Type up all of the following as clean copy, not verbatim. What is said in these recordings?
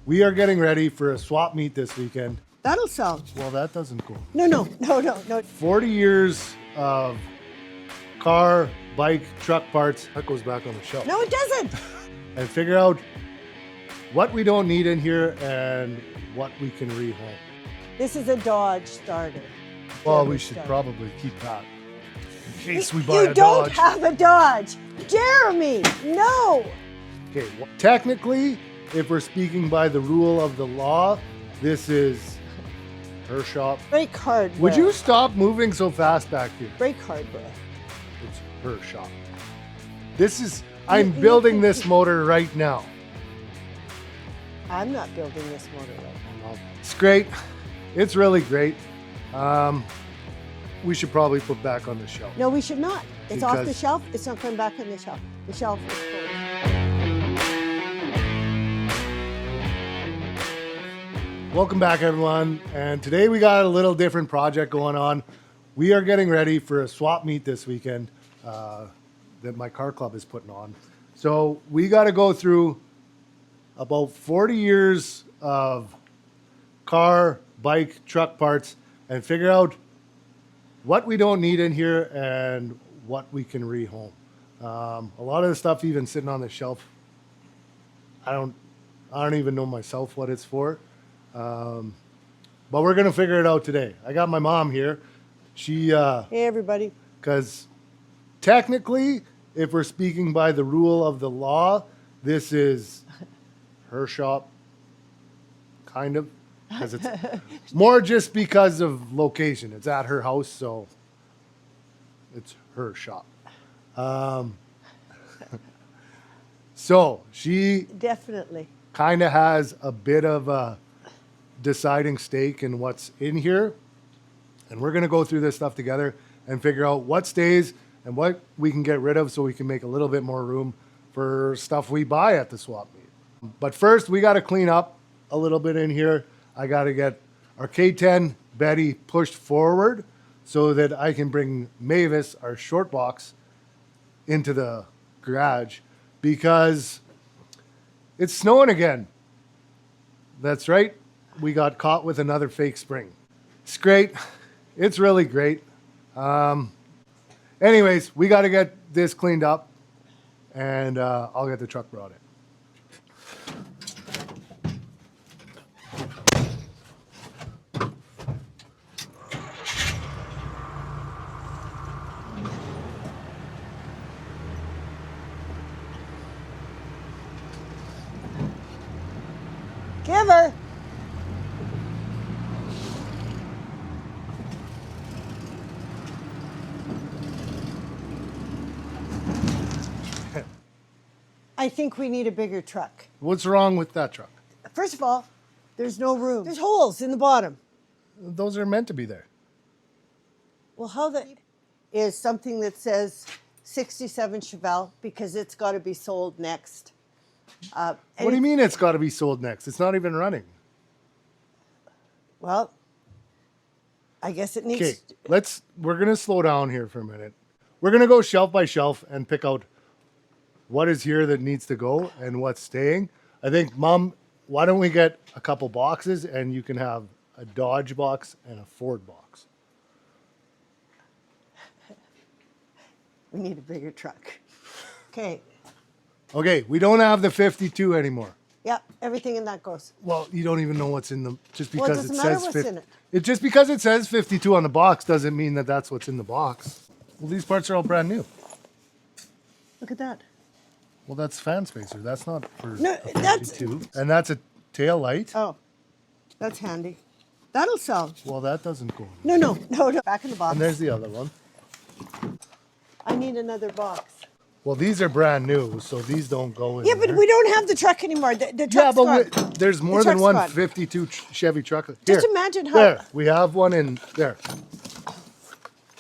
We are getting ready for a swap meet this weekend. That'll sell. Well, that doesn't go. No. 40 years of car, bike, truck parts. That goes back on the shelf. No, it doesn't. And figure out what we don't need in here and what we can rehome. This is a Dodge starter. Well, Dodge we should starter. probably keep that in case we buy You a don't Dodge. have a Dodge. Jeremy, no. Okay, well, technically, if we're speaking by the rule of the law, this is her shop. Brake hardware. Would you stop moving so fast back here? Brake hardware. It's her shop. I'm building this motor right now. I'm not building this motor right now. It's great. It's really great. We should probably put back on the shelf. No, we should not. It's off the Because- shelf. It's not coming back on the shelf. The shelf is full. Welcome back, everyone. And today we got a little different project going on. We are getting ready for a swap meet this weekend that my car club is putting on. So we got to go through about 40 years of car, bike, truck parts and figure out what we don't need in here and what we can rehome. A lot of the stuff even sitting on the shelf, I don't even know myself what it's for. But we're gonna figure it out today. I got my mom here. She, Hey, everybody. because technically, if we're speaking by the rule of the law, this is her shop, kind of. Because it's more just because of location. It's at her house, so it's her shop. So she Definitely. kind of has a bit of a deciding stake in what's in here. And we're going to go through this stuff together and figure out what stays and what we can get rid of so we can make a little bit more room for stuff we buy at the swap meet. But first, we got to clean up a little bit in here. I got to get our K10 Betty pushed forward so that I can bring Mavis, our short box, into the garage because it's snowing again. That's right. We got caught with another fake spring. It's great. It's really great. Anyways, we got to get this cleaned up and I'll get the truck brought in. Give her. I think we need a bigger truck. What's wrong with that truck? First of all, there's no room. There's holes in the bottom. Those are meant to be there. Well, how that is something that says 67 Chevelle because it's got to be sold next. What do you mean it's got to be sold next? It's not even running. Well, I guess it needs. Okay, we're going to slow down here for a minute. We're going to go shelf by shelf and pick out what is here that needs to go and what's staying. I think, Mom, why don't we get a couple boxes and you can have a Dodge box and a Ford box. We need a bigger truck. Okay. Okay, we don't have the 52 anymore. Yep, everything in that goes. Well, you don't even know what's in them just Well, it because doesn't it matter says what's 50. in it. Just because it says 52 on the box doesn't mean that that's what's in the box. Well, these parts are all brand new. Look at that. Well, that's fan spacer. That's not for No, a 52. And that's a tail light. Oh, that's handy. That'll sell. Well, that doesn't go. No. Back in the box. And there's the other one. I need another box. Well, these are brand new, so these don't go in Yeah, there. but we don't have the truck anymore. The Yeah, truck's but gone. there's more The than truck's one gone. 52 Chevy truck. Here, Just imagine how- There, we have one in there.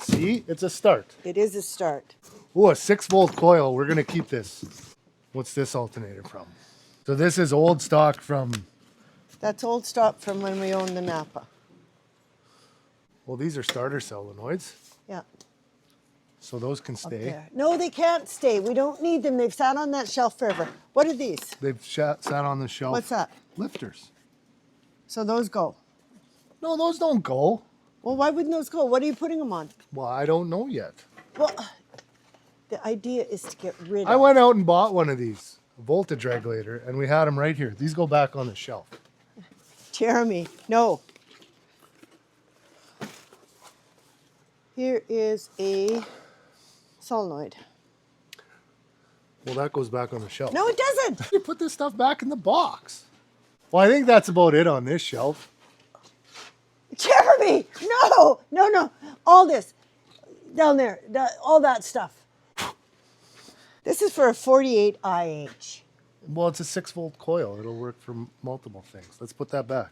See, it's a start. It is a start. Oh, a 6-volt coil. We're going to keep this. What's this alternator from? So this is old stock from, That's old stock from when we owned the Napa. well, these are starter solenoids. Yeah. So those can stay. There. No, they can't stay. We don't need them. They've sat on that shelf forever. What are these? They've sat on the shelf. What's that? Lifters. So those go. No, those don't go. Well, why wouldn't those go? What are you putting them on? Well, I don't know yet. Well, the idea is to get rid of. I went out and bought one of these, a voltage regulator, and we had them right here. These go back on the shelf. Jeremy, no. Here is a solenoid. Well, that goes back on the shelf. No, it doesn't. You put this stuff back in the box. Well, I think that's about it on this shelf. Jeremy, no, no, no. All this down there, all that stuff. This is for a 48 IH. Well, it's a 6-volt coil. It'll work for multiple things. Let's put that back.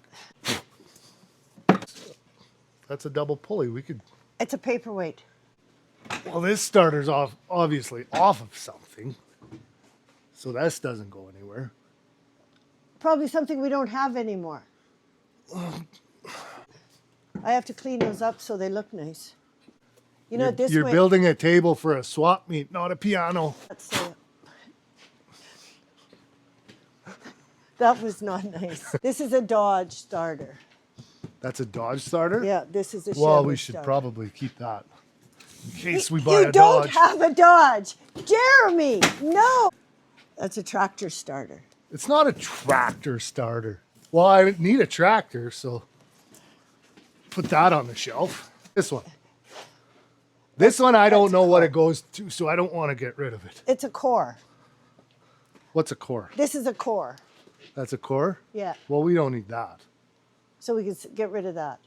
That's a double pulley. We could. It's a paperweight. Well, this starter's obviously off of something. So this doesn't go anywhere. Probably something we don't have anymore. I have to clean those up so they look nice. You know, this You're way, building a table for a swap meet, not a piano. That was not nice. This is a Dodge starter. That's a Dodge starter? Yeah, this is a Chevy Well, we should starter. probably keep that in case we buy You a don't Dodge. have a Dodge. Jeremy, no. That's a tractor starter. It's not a tractor starter. Well, I need a tractor, so put that on the shelf. This one. This one, I don't know what it goes to, so I don't want to get rid of it. It's a core. What's a core? This is a core. That's a core? Yeah. Well, we don't need that. So we can get rid of that.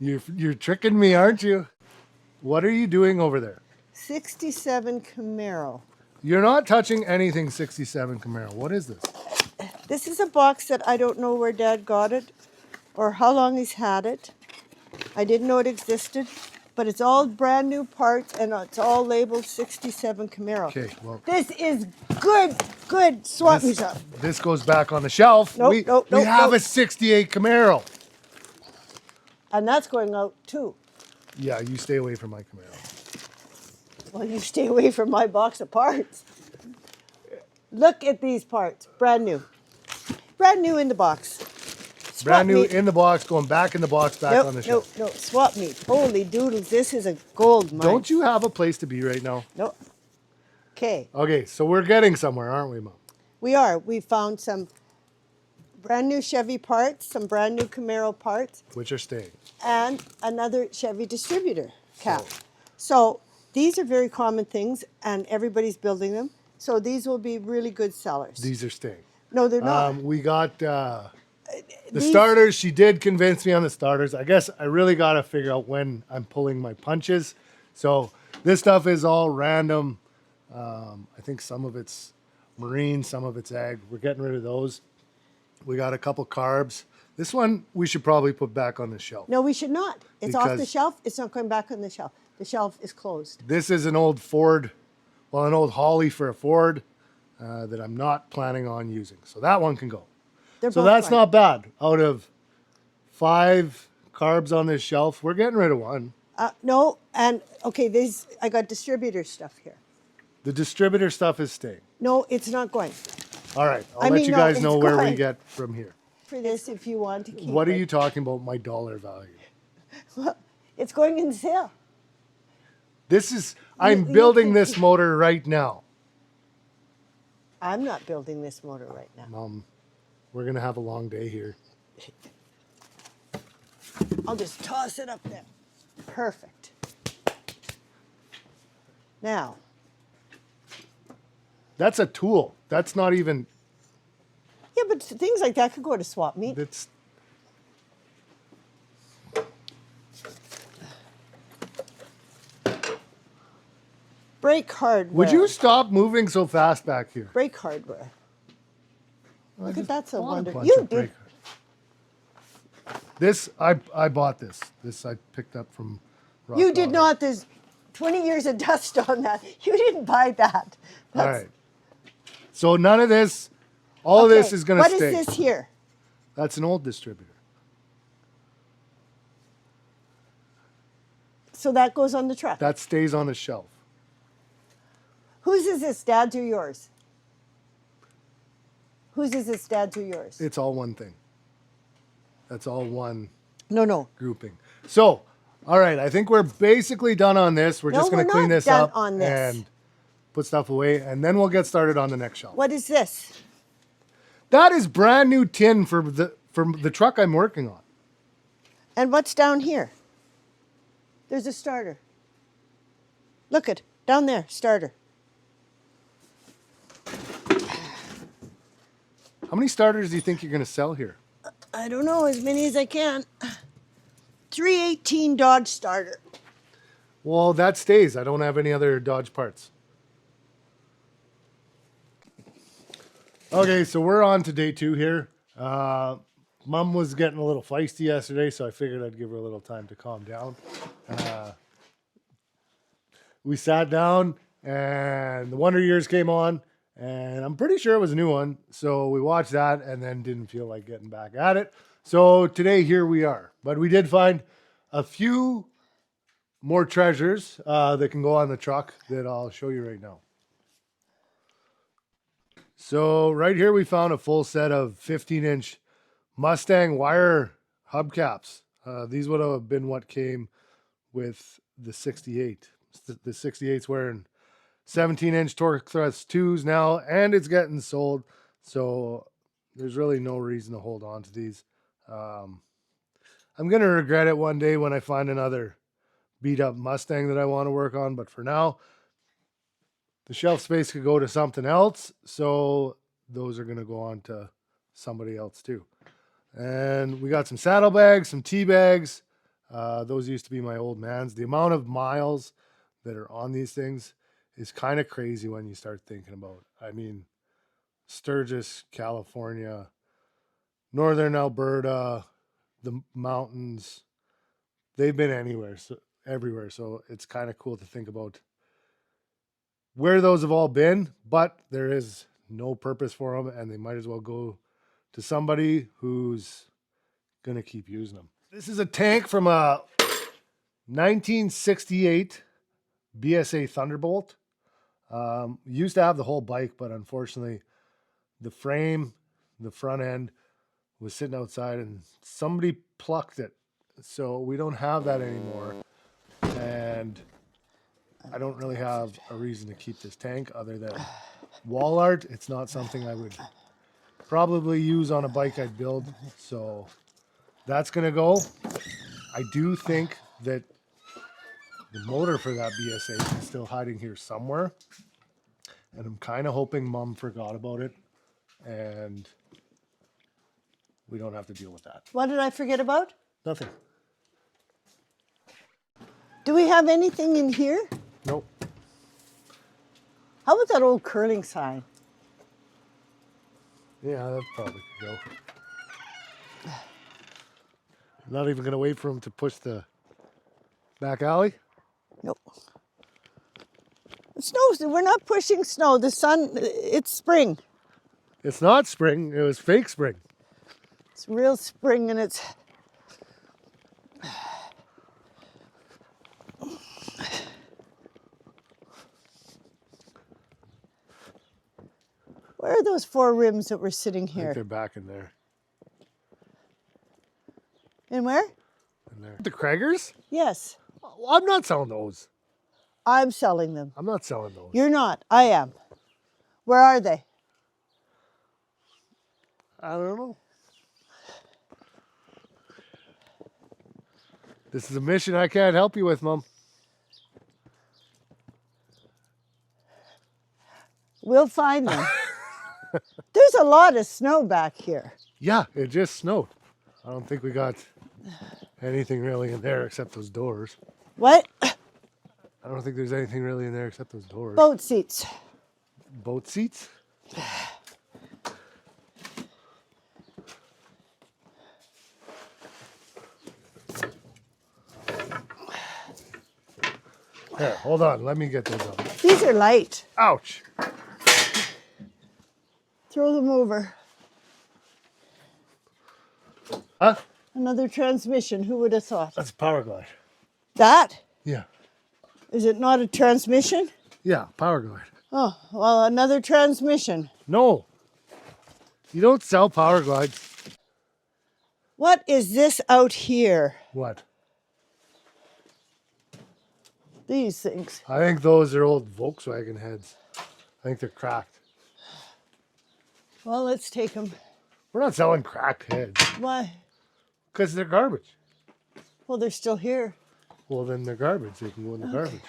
You're tricking me, aren't you? What are you doing over there? 67 Camaro. You're not touching anything 67 Camaro. What is this? This is a box that I don't know where Dad got it or how long he's had it. I didn't know it existed, but it's all brand new parts and it's all labeled 67 Camaro. Okay, well. This is good swap me stuff. This goes back on the shelf. Nope, we nope, we nope, have nope. a 68 Camaro. And that's going out too. Yeah, you stay away from my Camaro. Well, you stay away from my box of parts. Look at these parts, brand new. Brand new in the box. Swap Brand new meet. in the box, going back in the box, back Nope, on the shelf. no, swap meet. Holy doodles, this is a gold mine. Don't you have a place to be right now? No. Okay, Okay, so we're getting somewhere, aren't we, Mom? we are. We found some brand new Chevy parts, some brand new Camaro parts, Which are staying. and another Chevy distributor cap. So these are very common things, and everybody's building them. So these will be really good sellers. These are staying. No, they're not. We got the These- starters. She did convince me on the starters. I guess I really got to figure out when I'm pulling my punches. So this stuff is all random. I think some of it's marine, some of it's ag. We're getting rid of those. We got a couple carbs. This one we should probably put back on the shelf. No, we should not. It's off the Because- shelf. It's not going back on the shelf. The shelf is closed. This is an old Ford, well, an old Harley for a Ford that I'm not planning on using. So that one can go. They're So both that's fine. not bad. Out of 5 carbs on this shelf, we're getting rid of one. No, and okay, these I got distributor stuff here. The distributor stuff is staying. No, it's not going. All right, I'll I let mean, you no, guys it's know where we going. get from here. For this, if you want to keep What are it. you talking about, my dollar value? It's going in sale. This is, I'm you building can- this motor right now. I'm not building this motor right now. We're going to have a long day here. I'll just toss it up there. Perfect. Now, That's a tool. That's not even, yeah, but things like that could go to swap meet. that's, Brake hardware. would you stop moving so fast back here? Brake hardware. I Look at just that's a bought wonder. bunch You of did. brake- This, I bought this. This I picked up from Rock You did Auto. not. There's 20 years of dust on that. You didn't buy that. All right. So none of this, all of this Okay, is going to What stay. is this here? That's an old distributor. So that goes on the truck. That stays on a shelf. Whose is this, Dad's or yours? Whose is this, Dad's or yours? It's all one thing. That's all one No. grouping. So, all right, I think we're basically done on this. We're No, just going we're to clean not this done up on this. and put stuff away, and then we'll get started on the next shelf. What is this? That is brand new tin for the truck I'm working on. And what's down here? There's a starter. Look it, down there, starter. How many starters do you think you're going to sell here? I don't know, as many as I can. 318 Dodge starter. Well, that stays. I don't have any other Dodge parts. Okay, so we're on to day 2 here. Mom was getting a little feisty yesterday, so I figured I'd give her a little time to calm down. We sat down, and the Wonder Years came on, and I'm pretty sure it was a new one. So we watched that and then didn't feel like getting back at it. So today, here we are. But we did find a few more treasures that can go on the truck that I'll show you right now. So right here, we found a full set of 15-inch Mustang wire hubcaps. These would have been what came with the 68. The 68's wearing 17-inch torque thrust 2s now, and it's getting sold. So there's really no reason to hold on to these. I'm going to regret it one day when I find another beat up Mustang that I want to work on. But for now, the shelf space could go to something else. So those are going to go on to somebody else too. And we got some saddlebags, some tea bags. Those used to be my old man's. The amount of miles that are on these things is kind of crazy when you start thinking about. I mean, Sturgis, California, northern Alberta, the mountains, they've been everywhere. So it's kind of cool to think about where those have all been, but there is no purpose for them, and they might as well go to somebody who's going to keep using them. This is a tank from a 1968 BSA Thunderbolt. Used to have the whole bike, but unfortunately the frame, the front end was sitting outside and somebody plucked it. So we don't have that anymore. And I don't really have a reason to keep this tank other than wall art. It's not something I would probably use on a bike I'd build. So that's going to go. I do think that the motor for that BSA is still hiding here somewhere. And I'm kind of hoping Mom forgot about it and we don't have to deal with that. What did I forget about? Nothing. Do we have anything in here? Nope. How about that old curling sign? Yeah, that probably could go. I'm not even going to wait for him to push the back alley. Nope. Snow, we're not pushing snow. The sun, it's spring. It's not spring. It was fake spring. It's real spring and it's... Where are those 4 rims that were sitting I think here? they're back in there. And where? In there. The Kraggers? Yes. Well, I'm not selling those. I'm selling them. I'm not selling those. You're not. I am. Where are they? I don't know. This is a mission I can't help you with, Mom. We'll find them. There's a lot of snow back here. Yeah, it just snowed. I don't think we got anything really in there except those doors. What? I don't think there's anything really in there except those doors. Boat seats. Boat seats? Here, hold on. Let me get those out. These are light. Ouch. Throw them over. Huh? Another transmission. Who would have thought? That's a power glide. That? Yeah. Is it not a transmission? Yeah, power guard. Oh, well, another transmission. No. You don't sell power guides. What is this out here? What? These things. I think those are old Volkswagen heads. I think they're cracked. Well, let's take them. We're not selling cracked heads Why? because they're garbage. Well, they're still here. Well, then they're garbage. They can go in the garbage.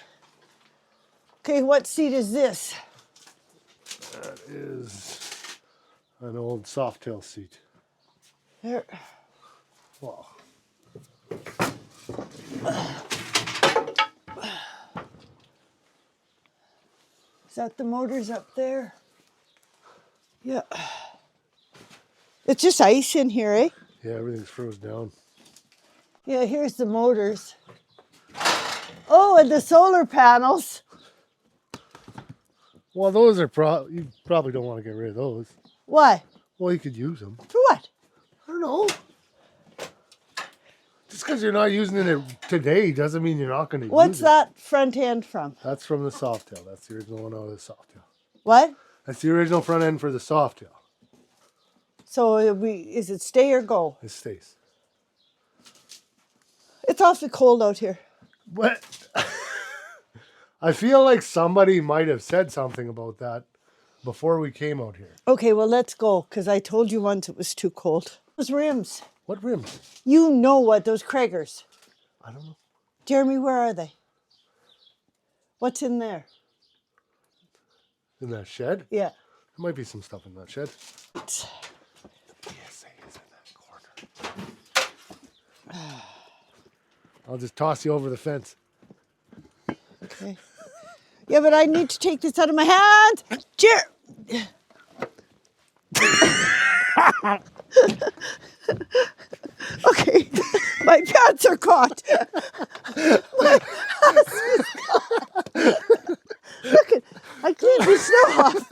Okay, what seat is this? That is an old Softail seat. There. Wow. Is that the motors up there? Yeah. It's just ice in here, eh? Yeah, everything's frozen down. Yeah, here's the motors. Oh, and the solar panels. Well, those are you probably don't want to get rid of those. Why? Well, you could use them. For what? I don't know. Just because you're not using it today doesn't mean you're not going to use it. What's that front end from? That's from the Softail. That's the original one out of the Softail. What? That's the original front end for the Softail. So is it stay or go? It stays. It's awfully cold out here. What? I feel like somebody might have said something about that before we came out here. Okay, well, let's go, because I told you once it was too cold. Those rims. What rims? You know what, those Kragers. I don't know. Jeremy, where are they? What's in there? In that shed? Yeah. There might be some stuff in that shed. The PSA is in that corner. I'll just toss you over the fence. Okay. Yeah, but I need to take this out of my hands. Okay, my pants are caught. My husband's caught. Look at, I cleaned the snow off.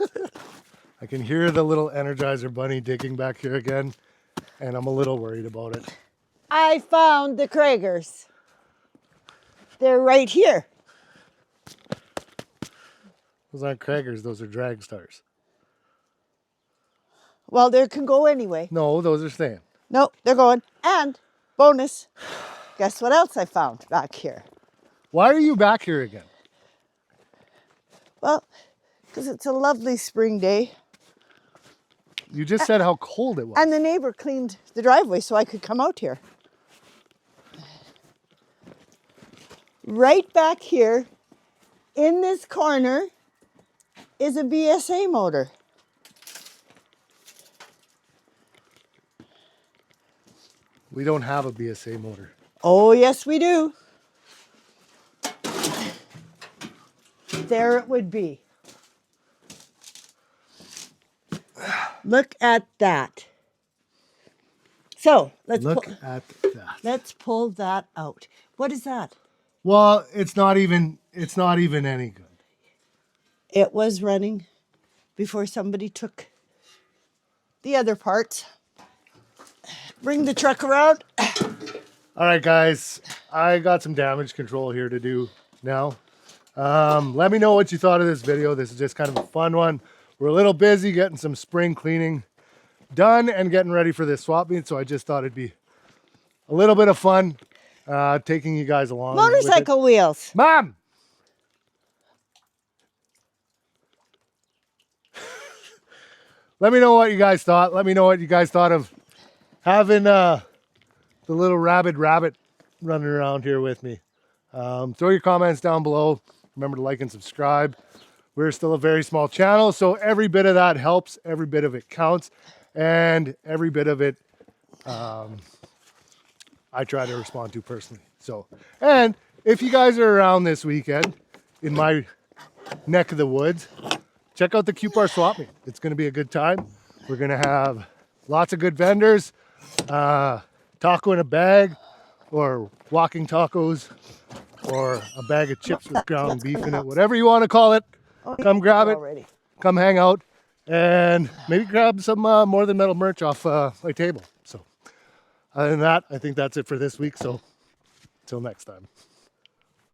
I can hear the little Energizer bunny digging back here again, and I'm a little worried about it. I found the Kragers. They're right here. Those aren't Kragers, those are drag stars. Well, they can go anyway. No, those are staying. No, they're going. And bonus, guess what else I found back here? Why are you back here again? Well, because it's a lovely spring day. You just said how cold it was. And the neighbor cleaned the driveway so I could come out here. Right back here in this corner is a BSA motor. We don't have a BSA motor. Oh, yes, we do. There it would be. Look at that. So let's Look at that. let's pull that out. What is that? Well, it's not even any good. It was running before somebody took the other parts. Bring the truck around. All right, guys, I got some damage control here to do now. Let me know what you thought of this video. This is just kind of a fun one. We're a little busy getting some spring cleaning done and getting ready for this swap meet, so I just thought it'd be a little bit of fun taking you guys along. Motorcycle wheels. Mom! Let me know what you guys thought. Let me know what you guys thought of having the little rabid rabbit running around here with me. Throw your comments down below. Remember to like and subscribe. We're still a very small channel, so every bit of that helps. Every bit of it counts. And every bit of it I try to respond to personally. So, and if you guys are around this weekend in my neck of the woods, check out the Q-Bar Swap Meet. It's going to be a good time. We're going to have lots of good vendors, taco in a bag, or walking tacos, or a bag of chips with ground beef in it, whatever you want to call it. Come grab it, come hang out, and maybe grab some More Than Metal merch off my table. So other than that, I think that's it for this week. So until next time.